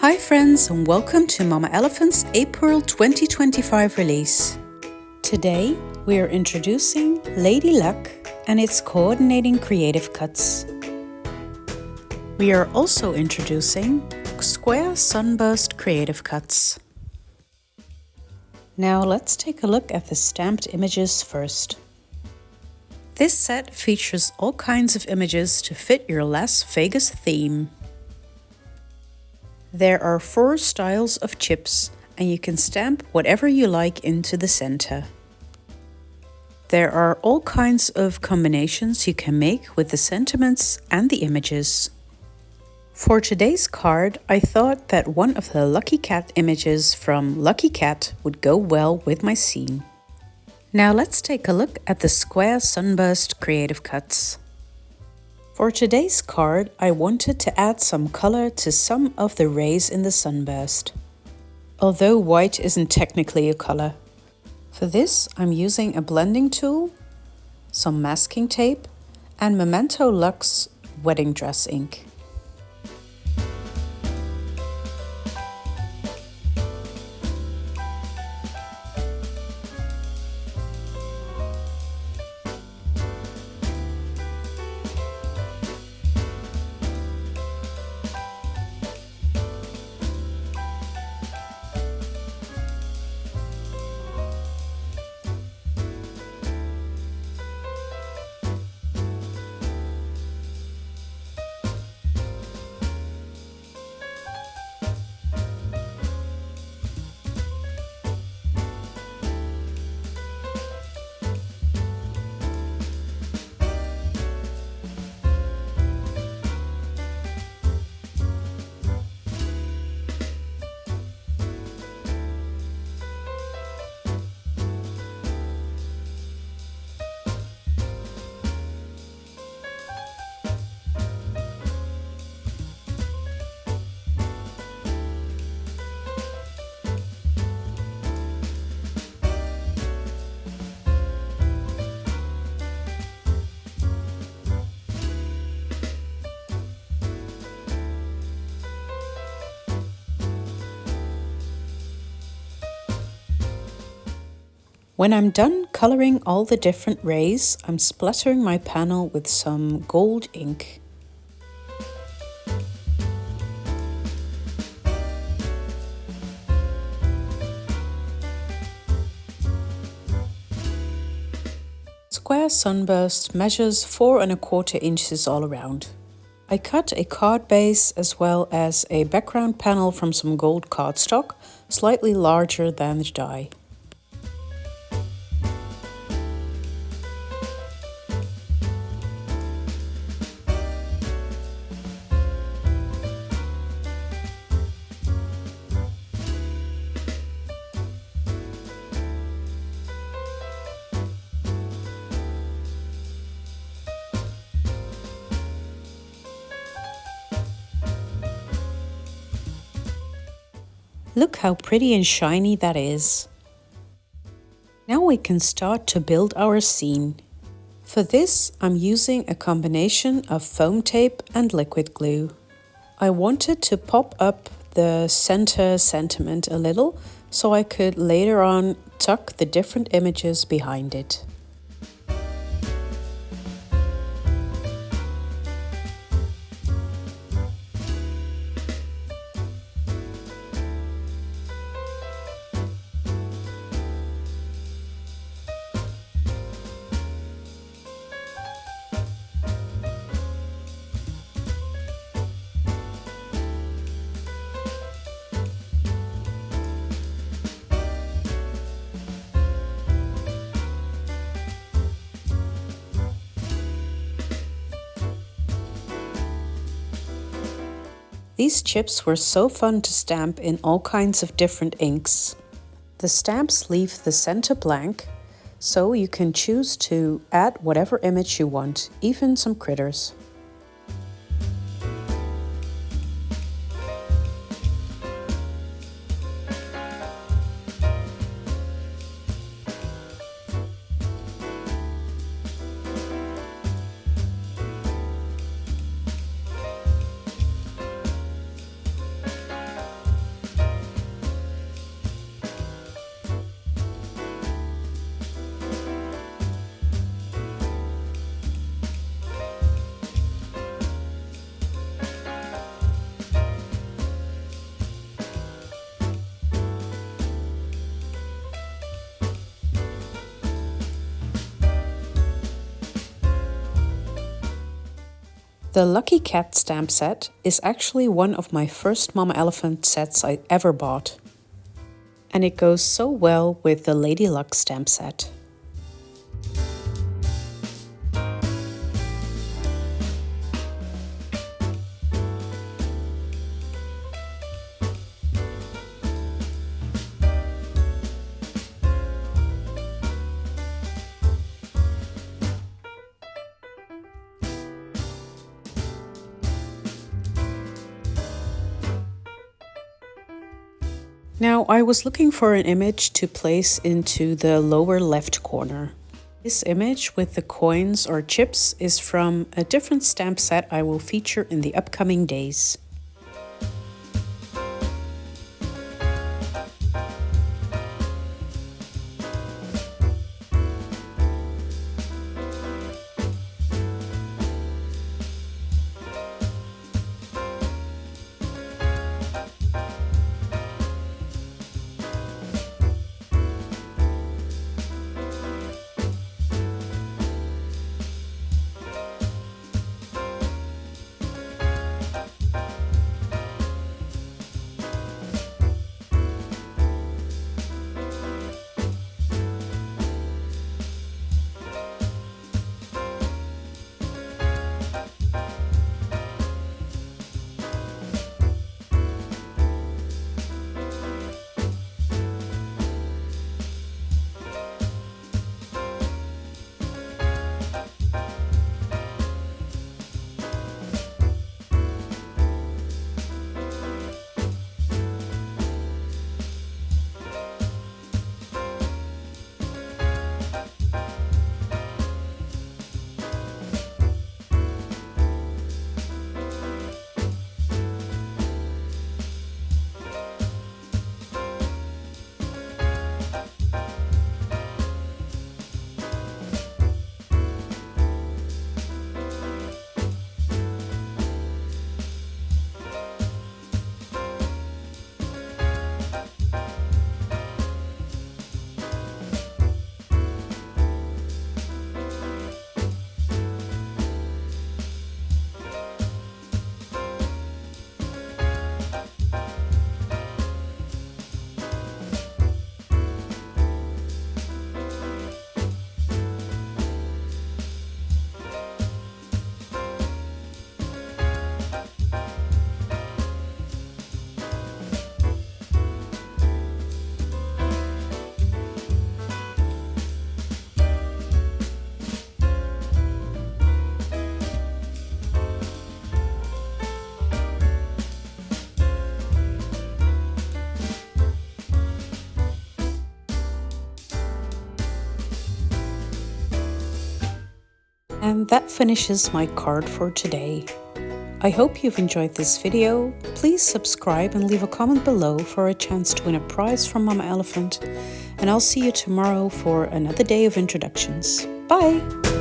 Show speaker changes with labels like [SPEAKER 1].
[SPEAKER 1] Hi friends, and welcome to Mama Elephant's April 2025 release. Today we are introducing Lady Luck and its coordinating creative cuts. We are also introducing Square Sunburst creative cuts. Now let's take a look at the stamped images first. This set features all kinds of images to fit your Las Vegas theme. There are 4 styles of chips, and you can stamp whatever you like into the center. There are all kinds of combinations you can make with the sentiments and the images. For today's card, I thought that one of the Lucky Cat images from Lucky Cat would go well with my scene. Now let's take a look at the Square Sunburst creative cuts. For today's card, I wanted to add some color to some of the rays in the sunburst, although white isn't technically a color. For this, I'm using a blending tool, some masking tape, and Memento Luxe wedding dress ink. When I'm done coloring all the different rays, I'm splattering my panel with some gold ink. Square Sunburst measures 4 1/4 inches all around. I cut a card base as well as a background panel from some gold cardstock, slightly larger than the die. Look how pretty and shiny that is. Now we can start to build our scene. For this, I'm using a combination of foam tape and liquid glue. I wanted to pop up the center sentiment a little so I could later on tuck the different images behind it. These chips were so fun to stamp in all kinds of different inks. The stamps leave the center blank, so you can choose to add whatever image you want, even some critters. The Lucky Cat stamp set is actually one of my first Mama Elephant sets I ever bought. And it goes so well with the Lady Luck stamp set. Now I was looking for an image to place into the lower left corner. This image with the coins or chips is from a different stamp set I will feature in the upcoming days. And that finishes my card for today. I hope you've enjoyed this video. Please subscribe and leave a comment below for a chance to win a prize from Mama Elephant. And I'll see you tomorrow for another day of introductions. Bye!